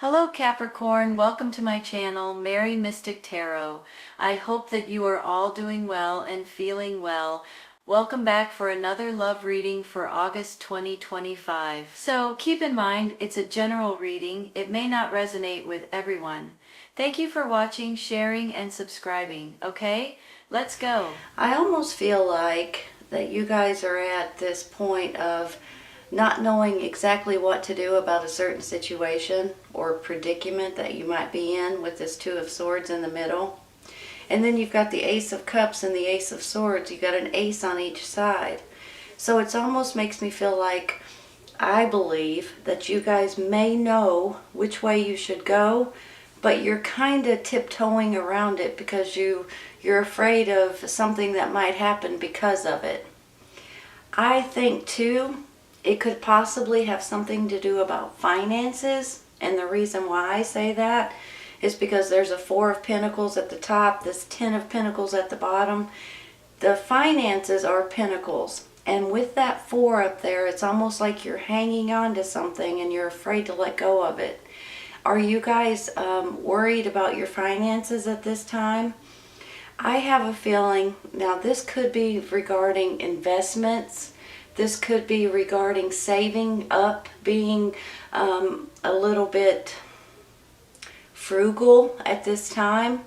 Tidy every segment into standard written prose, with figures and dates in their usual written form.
Hello Capricorn, welcome to my channel, Mary Mystic Tarot. I hope that you are all doing well and feeling well. Welcome back for another love reading for August 2025. So keep in mind, it's a general reading. It may not resonate with everyone. Thank you for watching, sharing, and subscribing. Okay, let's go. I almost feel like that you guys are at this point of not knowing exactly what to do about a certain situation or predicament that you might be in with this Two of Swords in the middle. And then you've got the Ace of Cups and the Ace of Swords. You've got an ace on each side. So it almost makes me feel like I believe that you guys may know which way you should go, but you're kind of tiptoeing around it because you're afraid of something that might happen because of it. I think too, it could possibly have something to do about finances, and the reason why I say that is because there's a Four of Pentacles at the top, this Ten of Pentacles at the bottom. The finances are pentacles, and with that four up there, it's almost like you're hanging on to something and you're afraid to let go of it. Are you guys worried about your finances at this time? I have a feeling, now this could be regarding investments. This could be regarding saving up, being a little bit frugal at this time,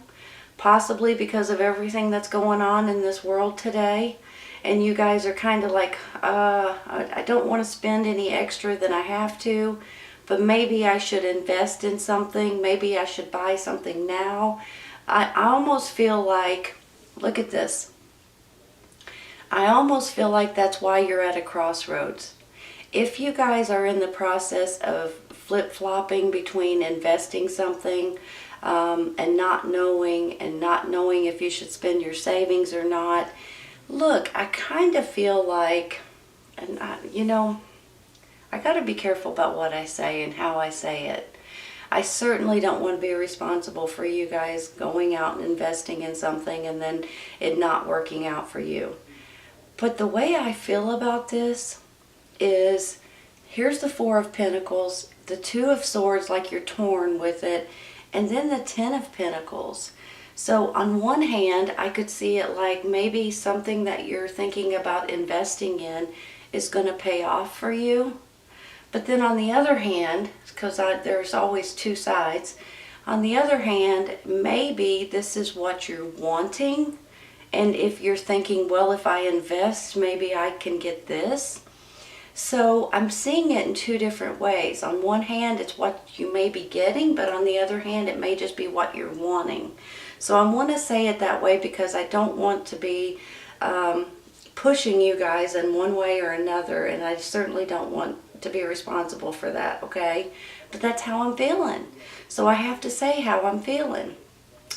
possibly because of everything that's going on in this world today. And you guys are kind of like, I don't want to spend any extra than I have to, but maybe I should invest in something. Maybe I should buy something now. I almost feel like, look at this. I almost feel like that's why you're at a crossroads. If you guys are in the process of flip-flopping between investing something and not knowing if you should spend your savings or not, look, I kind of feel like, and I got to be careful about what I say and how I say it. I certainly don't want to be responsible for you guys going out and investing in something and then it not working out for you. But the way I feel about this is, here's the Four of Pentacles, the Two of Swords like you're torn with it, and then the Ten of Pentacles. So on one hand, I could see it like maybe something that you're thinking about investing in is going to pay off for you. But then on the other hand, because there's always two sides, on the other hand, maybe this is what you're wanting. And if you're thinking, well, if I invest, maybe I can get this. So I'm seeing it in two different ways. On one hand, it's what you may be getting, but on the other hand, it may just be what you're wanting. So I want to say it that way because I don't want to be pushing you guys in one way or another, and I certainly don't want to be responsible for that, okay? But that's how I'm feeling. So I have to say how I'm feeling.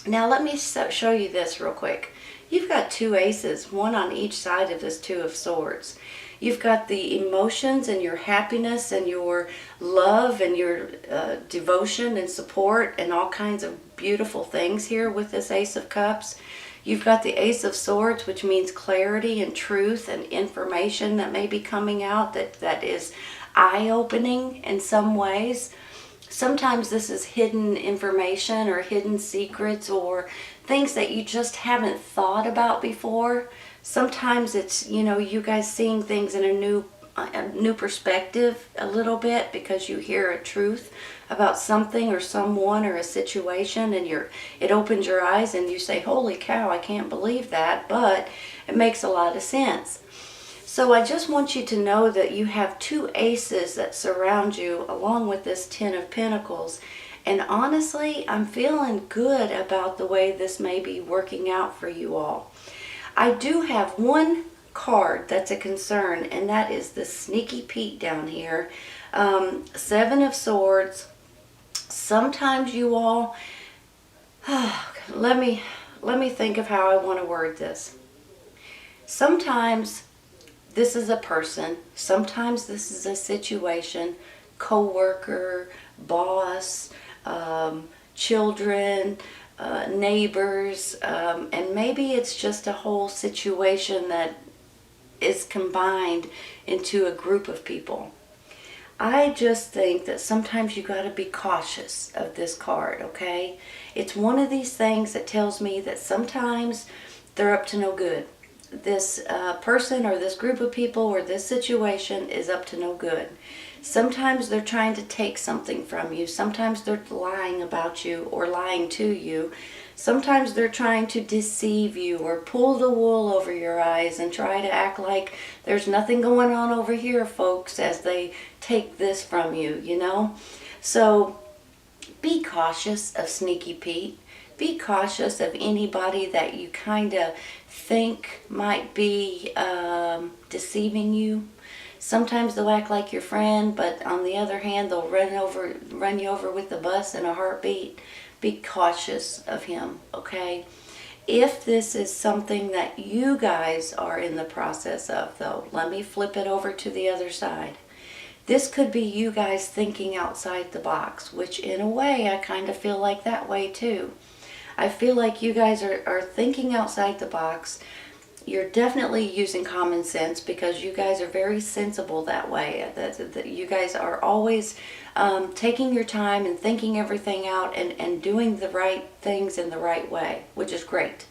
Now let me show you this real quick. You've got two aces, one on each side of this Two of Swords. You've got the emotions and your happiness and your love and your devotion and support and all kinds of beautiful things here with this Ace of Cups. You've got the Ace of Swords, which means clarity and truth and information that may be coming out that is eye-opening in some ways. Sometimes this is hidden information or hidden secrets or things that you just haven't thought about before. Sometimes it's, you guys seeing things in a new perspective a little bit because you hear a truth about something or someone or a situation, and it opens your eyes and you say, holy cow, I can't believe that, but it makes a lot of sense. So I just want you to know that you have two aces that surround you along with this Ten of Pentacles. And honestly, I'm feeling good about the way this may be working out for you all. I do have one card that's a concern, and that is the Sneaky Pete down here. Seven of Swords. Sometimes you all, let me think of how I want to word this. Sometimes this is a person, sometimes this is a situation, co-worker, boss, children, neighbors, and maybe it's just a whole situation that is combined into a group of people. I just think that sometimes you got to be cautious of this card, okay? It's one of these things that tells me that sometimes they're up to no good. This person or this group of people or this situation is up to no good. Sometimes they're trying to take something from you. Sometimes they're lying about you or lying to you. Sometimes they're trying to deceive you or pull the wool over your eyes and try to act like there's nothing going on over here, folks, as they take this from you, you know? So be cautious of Sneaky Pete. Be cautious of anybody that you kind of think might be deceiving you. Sometimes they'll act like your friend, but on the other hand, they'll run you over with the bus in a heartbeat. Be cautious of him, okay? If this is something that you guys are in the process of, though, let me flip it over to the other side. This could be you guys thinking outside the box, which in a way, I kind of feel like that way too. I feel like you guys are thinking outside the box. You're definitely using common sense because you guys are very sensible that way. That you guys are always taking your time and thinking everything out and doing the right things in the right way, which is great.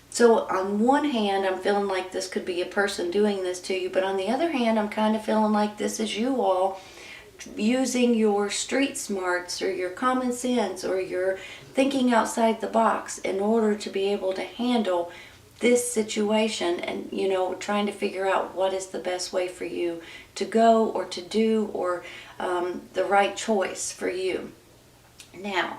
So on one hand, I'm feeling like this could be a person doing this to you, but on the other hand, I'm kind of feeling like this is you all using your street smarts or your common sense or your thinking outside the box in order to be able to handle this situation and, you know, trying to figure out what is the best way for you to go or to do or the right choice for you. Now,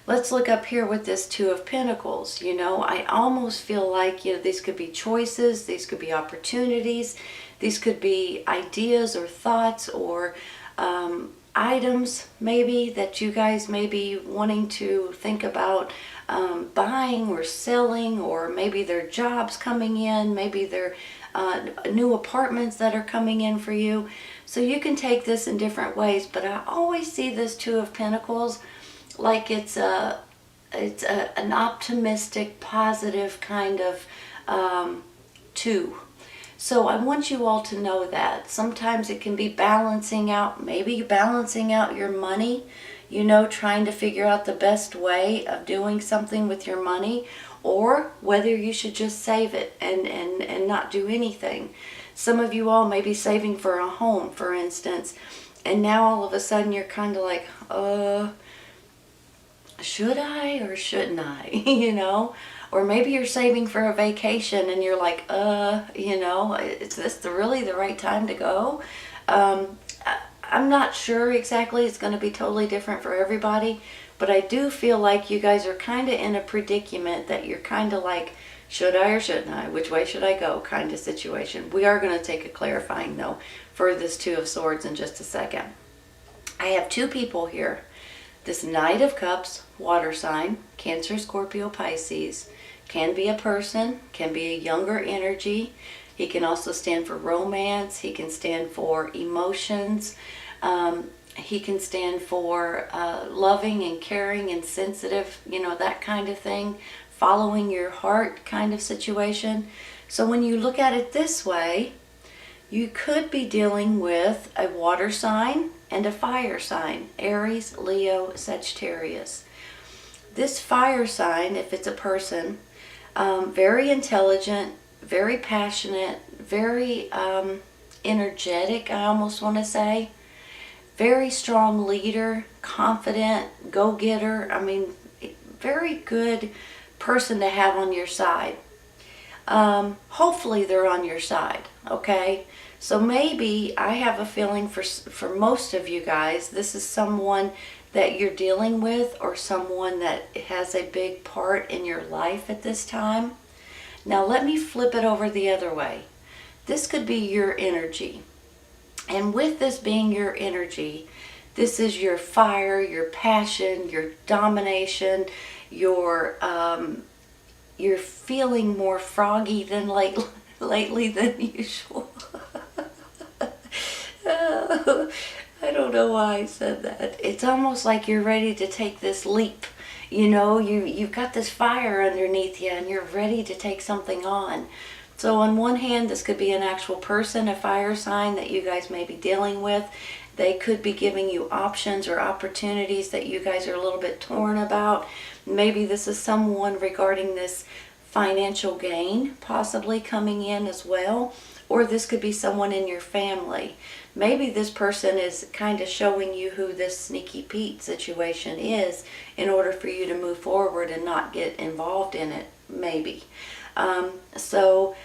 let's look up here with this Two of Pentacles. You know, I almost feel like, you know, these could be choices, these could be opportunities, these could be ideas or thoughts or items maybe that you guys may be wanting to think about buying or selling, or maybe their jobs coming in, maybe their new apartments that are coming in for you. So you can take this in different ways, but I always see this Two of Pentacles like it's an optimistic, positive kind of two. So I want you all to know that sometimes it can be balancing out, maybe balancing out your money, you know, trying to figure out the best way of doing something with your money, or whether you should just save it and not do anything. Some of you all may be saving for a home, for instance, and now all of a sudden you're kind of like, should I or shouldn't I, you know? Or maybe you're saving for a vacation and you're like, you know, is this really the right time to go? I'm not sure exactly. It's going to be totally different for everybody. But I do feel like you guys are kind of in a predicament that you're kind of like, should I or shouldn't I? Which way should I go kind of situation. We are going to take a clarifying, though, for this Two of Swords in just a second. I have two people here. This Knight of Cups, water sign, Cancer, Scorpio, Pisces, can be a person, can be a younger energy. He can also stand for romance. He can stand for emotions. He can stand for loving and caring and sensitive, you know, that kind of thing. Following your heart kind of situation. So when you look at it this way, you could be dealing with a water sign and a fire sign, Aries, Leo, Sagittarius. This fire sign, if it's a person, very intelligent, very passionate, very energetic, I almost want to say. Very strong leader, confident, go-getter. I mean, very good person to have on your side. Hopefully they're on your side, okay? So maybe I have a feeling for most of you guys, this is someone that you're dealing with or someone that has a big part in your life at this time. Now let me flip it over the other way. This could be your energy. And with this being your energy, this is your fire, your passion, your domination, you're feeling more froggy than lately than usual. I don't know why I said that. It's almost like you're ready to take this leap. You know, you've got this fire underneath you and you're ready to take something on. So on one hand, this could be an actual person, a fire sign that you guys may be dealing with. They could be giving you options or opportunities that you guys are a little bit torn about. Maybe this is someone regarding this financial gain possibly coming in as well, or this could be someone in your family. Maybe this person is kind of showing you who this sneaky Pete situation is in order for you to move forward and not get involved in it, maybe. So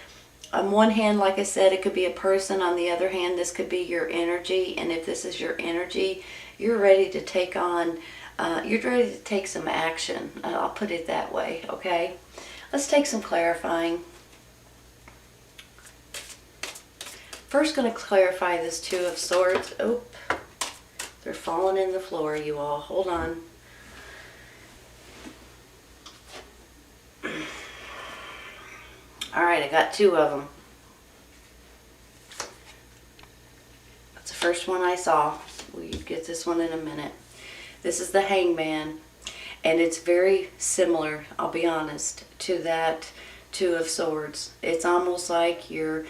on one hand, like I said, it could be a person. On the other hand, this could be your energy. And if this is your energy, you're ready to take on, you're ready to take some action. I'll put it that way, okay? Let's take some clarifying. First, going to clarify this Two of Swords. Oh, they're falling in the floor, you all. Hold on. All right, I got two of them. That's the first one I saw. We'll get this one in a minute. This is the Hangman, and it's very similar, I'll be honest, to that Two of Swords. It's almost like you're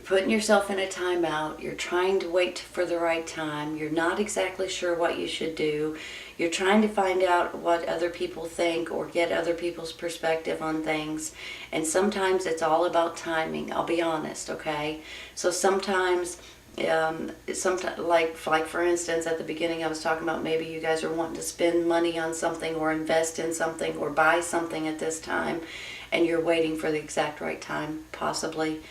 putting yourself in a timeout. You're trying to wait for the right time. You're not exactly sure what you should do. You're trying to find out what other people think or get other people's perspective on things. And sometimes it's all about timing, I'll be honest, okay? So sometimes, like for instance, at the beginning I was talking about maybe you guys are wanting to spend money on something or invest in something or buy something at this time, and you're waiting for the exact right time, possibly.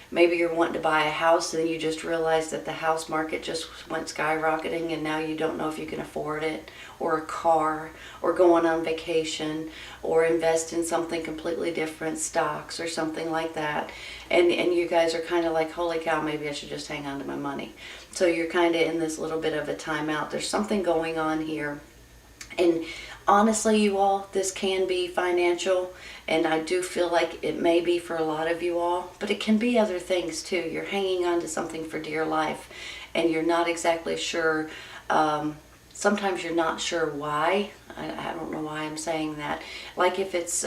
Maybe you're wanting to buy a house and you just realize that the house market just went skyrocketing and now you don't know if you can afford it, or a car, or going on vacation, or invest in something completely different, stocks or something like that. And you guys are kind of like, holy cow, maybe I should just hang on to my money. So you're kind of in this little bit of a timeout. There's something going on here. And honestly, you all, this can be financial, and I do feel like it may be for a lot of you all, but it can be other things too. You're hanging on to something for dear life, and you're not exactly sure. Sometimes you're not sure why. I don't know why I'm saying that. Like if it's...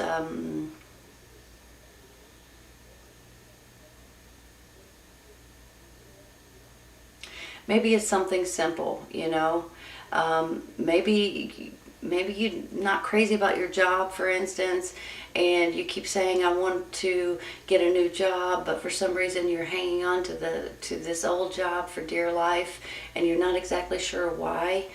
maybe it's something simple, you know. Maybe you're not crazy about your job, for instance, and you keep saying, I want to get a new job, but for some reason you're hanging on to this old job for dear life, and you're not exactly sure why.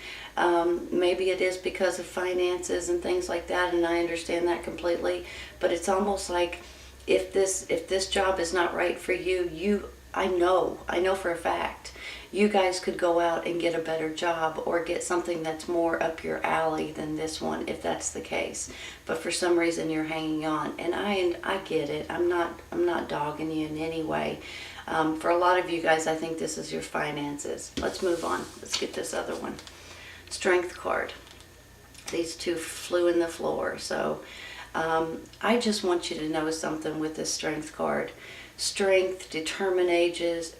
Maybe it is because of finances and things like that, and I understand that completely. But it's almost like if this job is not right for you, I know for a fact, you guys could go out and get a better job or get something that's more up your alley than this one, if that's the case. But for some reason you're hanging on, and I get it. I'm not dogging you in any way. For a lot of you guys, I think this is your finances. Let's move on. Let's get this other one. Strength card. These two flew in the floor. So I just want you to know something with this Strength card. Strength, determination,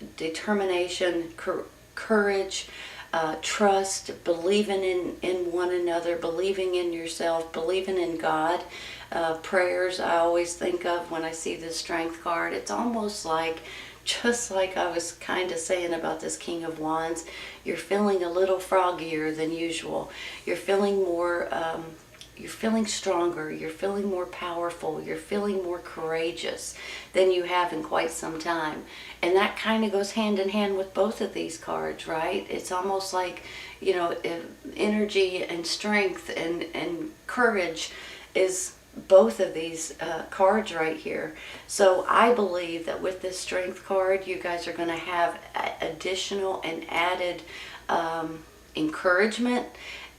courage, trust, believing in one another, believing in yourself, believing in God. Prayers I always think of when I see this Strength card. It's almost like, just like I was kind of saying about this King of Wands, you're feeling a little froggier than usual. You're feeling more... you're feeling stronger, you're feeling more powerful, you're feeling more courageous than you have in quite some time. And that kind of goes hand in hand with both of these cards, right? It's almost like, you know, energy and strength and courage is both of these cards right here. So I believe that with this Strength card, you guys are going to have additional and added encouragement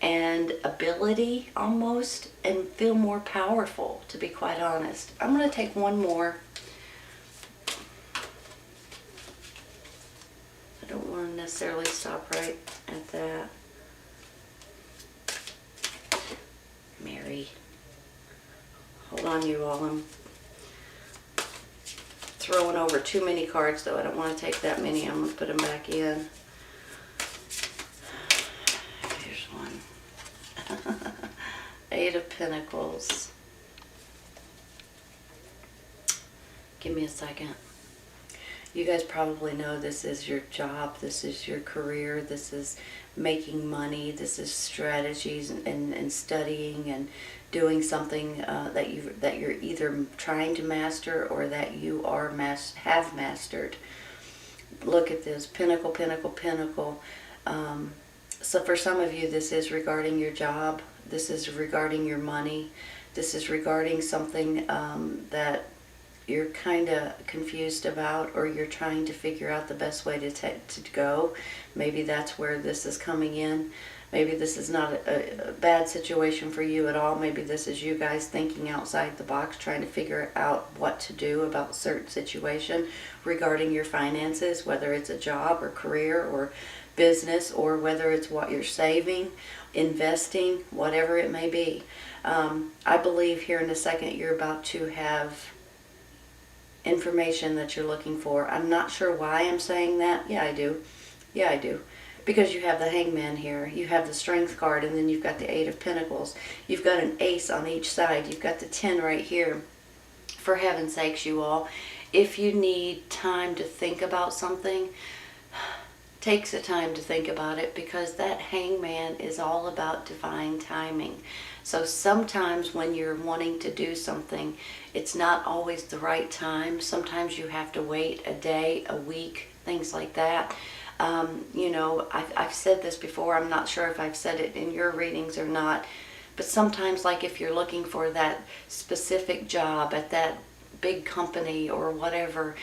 and ability almost, and feel more powerful, to be quite honest. I'm going to take one more. I don't want to necessarily stop right at that. Mary. Hold on, you all. I'm throwing over too many cards, though. I don't want to take that many. I'm going to put them back in. Here's one. Eight of Pentacles. Give me a second. You guys probably know this is your job, this is your career, this is making money, this is strategies and studying and doing something that you're either trying to master or that you have mastered. Look at this, Pentacle, Pentacle, Pentacle. So for some of you, this is regarding your job. This is regarding your money. This is regarding something that you're kind of confused about, or you're trying to figure out the best way to go. Maybe that's where this is coming in. Maybe this is not a bad situation for you at all. Maybe this is you guys thinking outside the box, trying to figure out what to do about a certain situation regarding your finances, whether it's a job or career or business, or whether it's what you're saving, investing, whatever it may be. I believe here in a second you're about to have information that you're looking for. I'm not sure why I'm saying that. Yeah, I do. Yeah, I do. Because you have the Hangman here, you have the Strength card, and then you've got the Eight of Pentacles. You've got an Ace on each side. You've got the 10 right here. For heaven's sakes, you all, if you need time to think about something, take the time to think about it, because that Hangman is all about divine timing. So sometimes when you're wanting to do something, it's not always the right time. Sometimes you have to wait a day, a week, things like that. You know, I've said this before. I'm not sure if I've said it in your readings or not. But sometimes, like if you're looking for that specific job at that big company or whatever,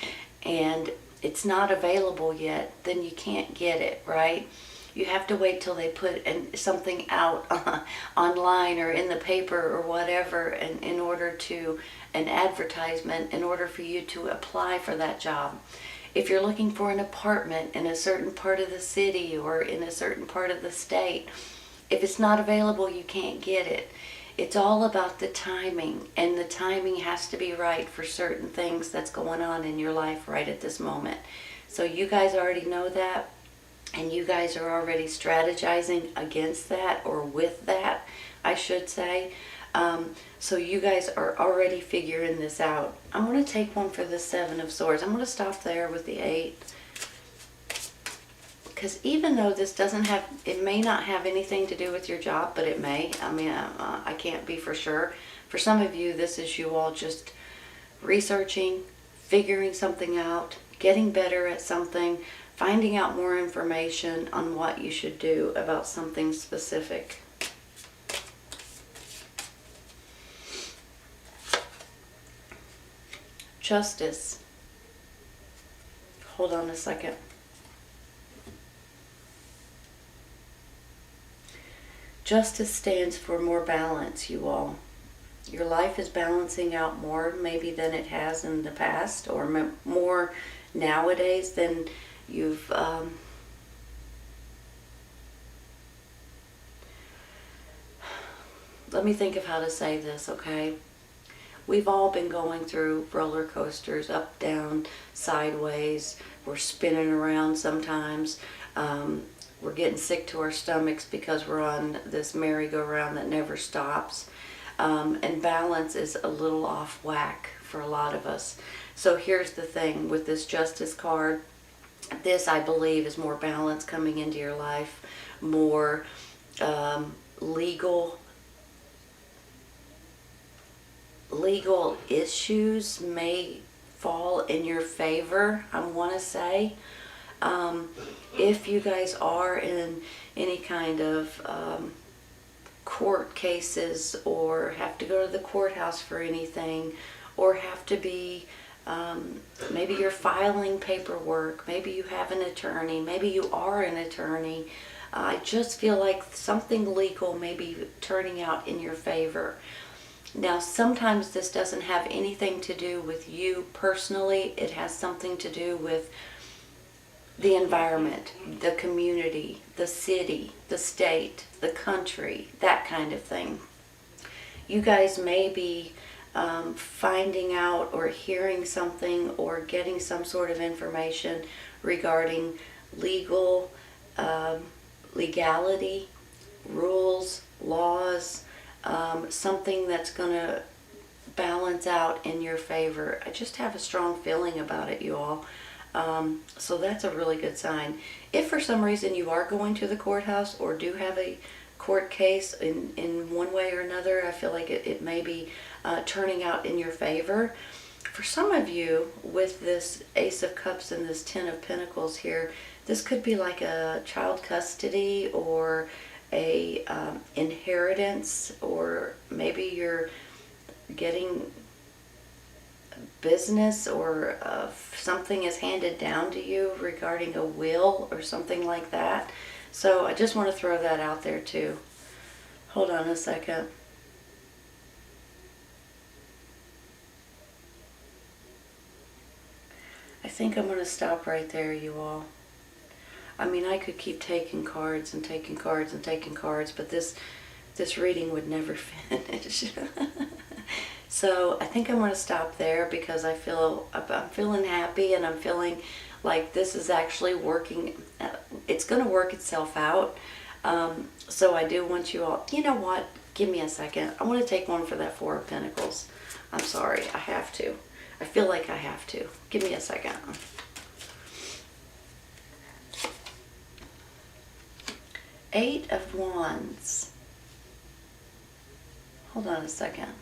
and it's not available yet, then you can't get it, right? You have to wait till they put something out online or in the paper or whatever, and in order to, an advertisement, in order for you to apply for that job. If you're looking for an apartment in a certain part of the city or in a certain part of the state, if it's not available, you can't get it. It's all about the timing, and the timing has to be right for certain things that's going on in your life right at this moment. So you guys already know that, and you guys are already strategizing against that, or with that, I should say. So you guys are already figuring this out. I'm going to take one for the Seven of Swords. I'm going to stop there with the 8. Because even though this doesn't have, it may not have anything to do with your job, but it may. I mean, I can't be for sure. For some of you, this is you all just researching, figuring something out, getting better at something, finding out more information on what you should do about something specific. Justice. Hold on a second. Justice stands for more balance, you all. Your life is balancing out more maybe than it has in the past, or more nowadays than you've let me think of how to say this, okay? We've all been going through roller coasters, up, down, sideways. We're spinning around sometimes. We're getting sick to our stomachs because we're on this merry-go-round that never stops. And balance is a little off whack for a lot of us. So here's the thing with this Justice card. This, I believe, is more balance coming into your life, more legal issues may fall in your favor, I want to say. If you guys are in any kind of court cases, or have to go to the courthouse for anything, or have to be, maybe you're filing paperwork, maybe you have an attorney, maybe you are an attorney, I just feel like something legal may be turning out in your favor. Now, sometimes this doesn't have anything to do with you personally. It has something to do with the environment, the community, the city, the state, the country, that kind of thing. You guys may be finding out or hearing something or getting some sort of information regarding legality, rules, laws, something that's going to balance out in your favor. I just have a strong feeling about it, you all. So that's a really good sign. If for some reason you are going to the courthouse or do have a court case in one way or another, I feel like it may be turning out in your favor. For some of you, with this Ace of Cups and this Ten of Pentacles here, this could be like a child custody or a inheritance, or maybe you're getting business, or something is handed down to you regarding a will or something like that. So I just want to throw that out there too. Hold on a second. I think I'm going to stop right there, you all. I mean, I could keep taking cards and taking cards and taking cards, but this reading would never finish. So I think I'm going to stop there because I'm feeling happy, and I'm feeling like this is actually working. It's going to work itself out. So I do want you all, you know what? Give me a second. I want to take one for that Four of Pentacles. I'm sorry. I have to. I feel like I have to. Give me a second. Eight of Wands. Hold on a second.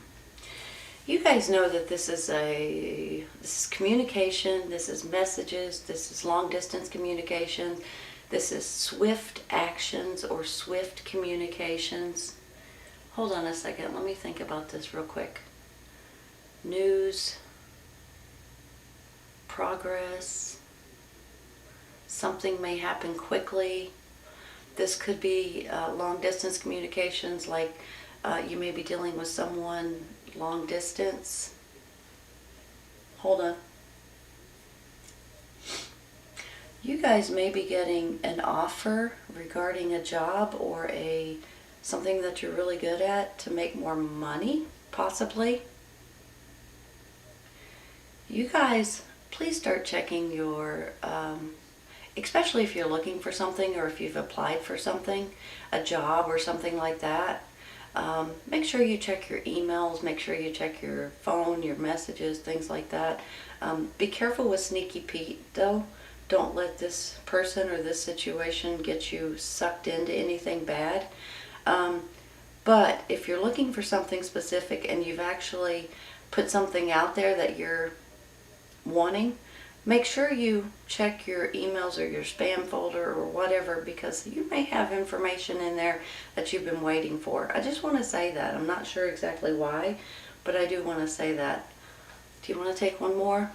You guys know that this is communication, this is messages, this is long distance communication, this is swift actions or swift communications. Hold on a second, let me think about this real quick. News, progress, something may happen quickly. This could be long distance communications, like you may be dealing with someone long distance. Hold on. You guys may be getting an offer regarding a job or something that you're really good at to make more money, possibly. You guys, please start checking your, especially if you're looking for something or if you've applied for something, a job or something like that. Make sure you check your emails, make sure you check your phone, your messages, things like that. Be careful with Sneaky Pete though. Don't let this person or this situation get you sucked into anything bad. But if you're looking for something specific and you've actually put something out there that you're wanting, make sure you check your emails or your spam folder or whatever, because you may have information in there that you've been waiting for. I just want to say that. I'm not sure exactly why, but I do want to say that. Do you want to take one more?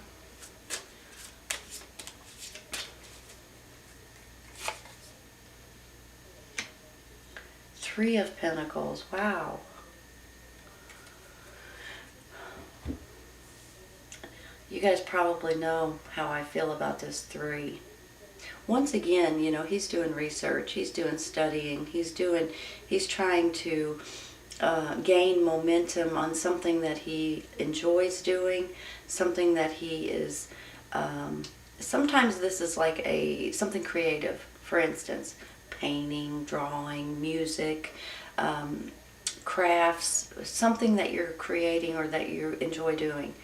Three of Pentacles. Wow. You guys probably know how I feel about this three. Once again, you know, he's doing research, he's doing studying, he's trying to gain momentum on something that he enjoys doing, something that he is, sometimes this is like something creative. For instance, painting, drawing, music, crafts, something that you're creating or that you enjoy doing.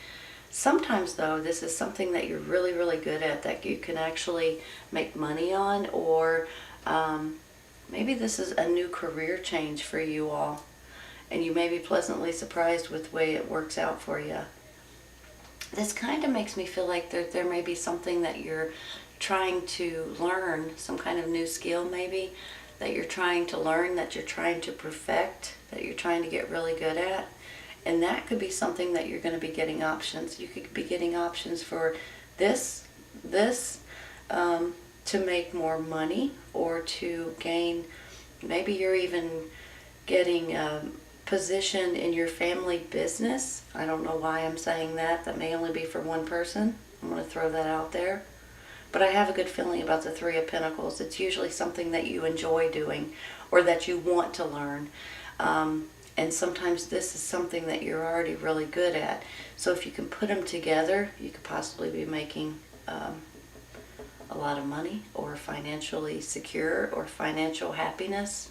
Sometimes though, this is something that you're really, really good at that you can actually make money on, or maybe this is a new career change for you all, and you may be pleasantly surprised with the way it works out for you. This kind of makes me feel like there may be something that you're trying to learn, some kind of new skill maybe, that you're trying to learn, that you're trying to perfect, that you're trying to get really good at. And that could be something that you're going to be getting options. You could be getting options for this to make more money, or to gain, maybe you're even getting a position in your family business. I don't know why I'm saying that. That may only be for one person. I'm going to throw that out there. But I have a good feeling about the Three of Pentacles. It's usually something that you enjoy doing or that you want to learn. And sometimes this is something that you're already really good at. So if you can put them together, you could possibly be making a lot of money, or financially secure, or financial happiness.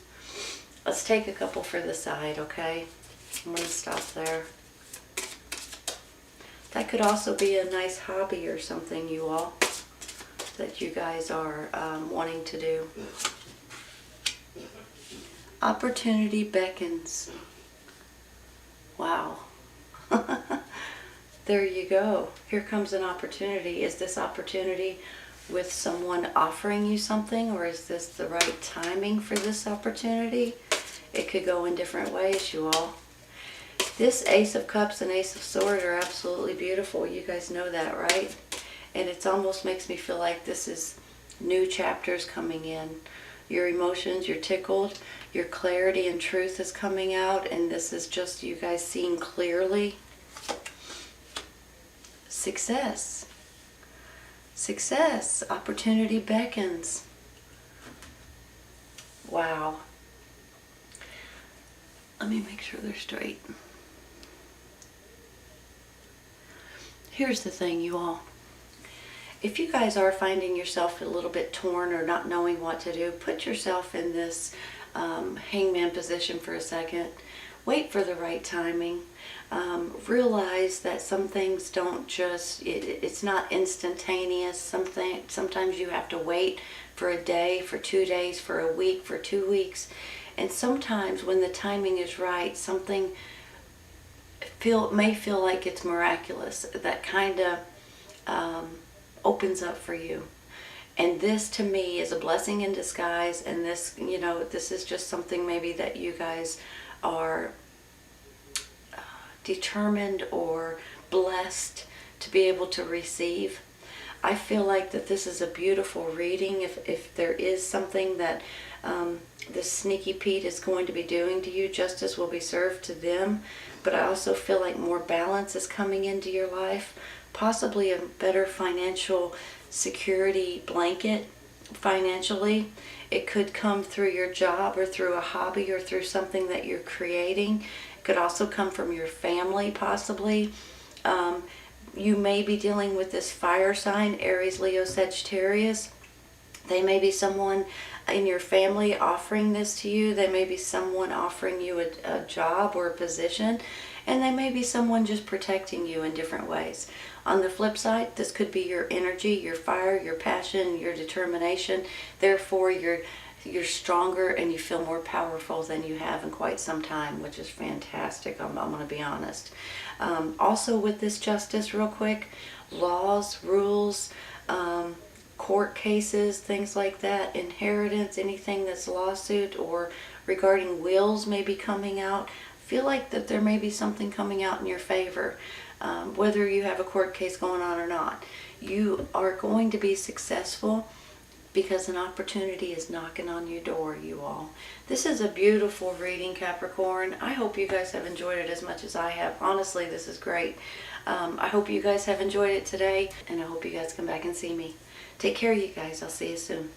Let's take a couple for the side, okay? I'm going to stop there. That could also be a nice hobby or something, you all. that you guys are wanting to do. Opportunity beckons. Wow. There you go. Here comes an opportunity. Is this opportunity with someone offering you something, or is this the right timing for this opportunity? It could go in different ways, you all. This Ace of Cups and Ace of Swords are absolutely beautiful. You guys know that, right? And it almost makes me feel like this is new chapters coming in. Your emotions, you're tickled, your clarity and truth is coming out, and this is just you guys seeing clearly. Success. Success. Opportunity beckons. Wow. Let me make sure they're straight. Here's the thing, you all. If you guys are finding yourself a little bit torn or not knowing what to do, put yourself in this hangman position for a second. Wait for the right timing. Realize that some things don't just, it's not instantaneous. Sometimes you have to wait for a day, for 2 days, for a week, for 2 weeks. And sometimes when the timing is right, something may feel like it's miraculous. That kind of opens up for you. And this to me is a blessing in disguise. And this, you know, this is just something maybe that you guys are determined or blessed to be able to receive. I feel like that this is a beautiful reading. If there is something that this sneaky Pete is going to be doing to you, justice will be served to them. But I also feel like more balance is coming into your life, possibly a better financial security blanket financially. It could come through your job or through a hobby or through something that you're creating. It could also come from your family, possibly. You may be dealing with this fire sign, Aries, Leo, Sagittarius. They may be someone in your family offering this to you. They may be someone offering you a job or a position. And they may be someone just protecting you in different ways. On the flip side, this could be your energy, your fire, your passion, your determination. Therefore, you're stronger and you feel more powerful than you have in quite some time, which is fantastic. I'm going to be honest. Also with this justice, real quick, laws, rules, court cases, things like that, inheritance, anything that's lawsuit or regarding wills may be coming out. Feel like that there may be something coming out in your favor, whether you have a court case going on or not. You are going to be successful because an opportunity is knocking on your door, you all. This is a beautiful reading, Capricorn. I hope you guys have enjoyed it as much as I have. Honestly, this is great. I hope you guys have enjoyed it today, and I hope you guys come back and see me. Take care, you guys. I'll see you soon.